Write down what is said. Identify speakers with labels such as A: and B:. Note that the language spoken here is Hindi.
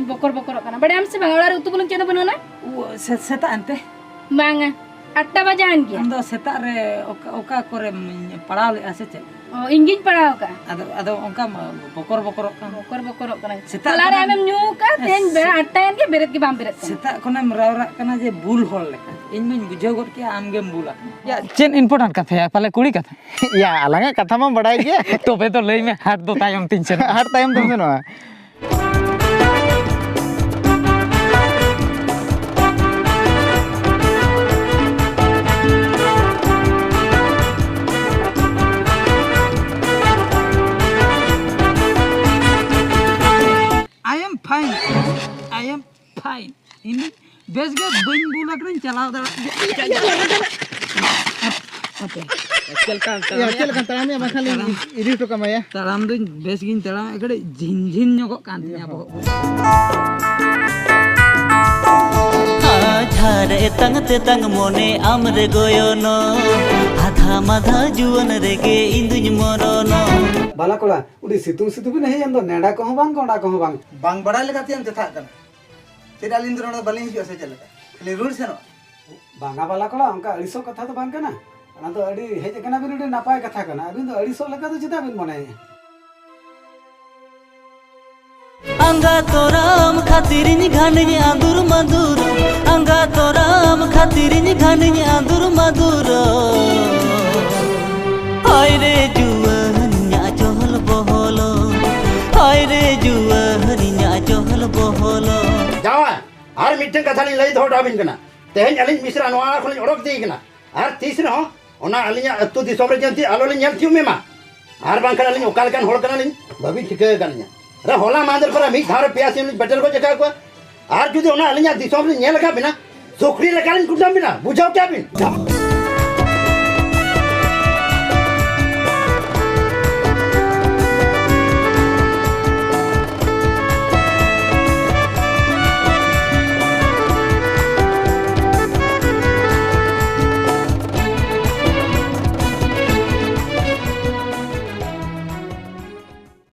A: बकर बकर करना बड़े हमसे बांग्ला उतु बुलुन चेना बनो ना
B: वो सेता अंते
A: बांगा 8 बजान गया
B: हम दो सेता रे ओका करे पढ़ाव ले आसे चे
A: इंगिन पढ़ाओ का
B: अदो ओका बकर बकर
A: करना
B: सेता
A: लारे आमेम न्यू का तेन बेरा 8 यान के बेरत के बाम बेरत
B: सेता कोने रावरा कना जे बुल होल लेका इन में बुझो गट के आम गेम बुला या चेन इंपोर्टेंट कथा है पाले कुड़ी कथा
C: या अलग कथा मा बड़ाई गया
B: तोबे तो लई में हाथ दो तायम तीन से
C: हर टाइम तुम सुनो
B: I am fine. Ini bes ga bing bula kren chalao da. Oke.
C: चल kan taram ya bakal ini to kamaya
B: Taram do bes gin taram ekade jin jin nyoko kan nya bo.
D: आधारे तंग मोने आमरे गोयोनो आधा माधा जुवन रेगे इंदुज मोरोनो
E: बाला कोला उडी सितुंग सितुंग नहीं अंदो नेडा को बांग कोडा को
F: बांग बड़ा लेका तियन तथा कन तेरा लिंद रोड बलिं हिजो से चलता ले रूल सेनो
E: बांगा बाला कोला उनका अड़ीसो कथा तो बांग कना अना तो अड़ी हेज कना बिन उडी नापाय कथा कना अबिन तो अड़ीसो लेका तो चिता बिन मने
D: अंगा तोराम खातिरिनी घानिनी आंदुर मधुर अंगा तोराम खातिरिनी घानिनी आंदुर मधुर हाय रे जुवनिया चहल बहलो हाय रे जुवनिया चहल बहलो
F: जावा आर मीटिंग कथा नि लई धोडा बिन कना तेहन अलिन मिश्रा नवा खलि ओडक दी कना आर तीसरे हो ओना अलिया अतु दिसोम रे जंती आलो लिन थिउ मेमा आर बांखन अलिन ओकाल कान होल कना लिन भबी ठिके कना रे होला मांदर पर मी धार प्यास नि बटर को जका को आर जुदी ओना अलिया दिसोम रे नेल का बिना सुखरी रे कालिन कुडम बिना बुझाओ क्या बिन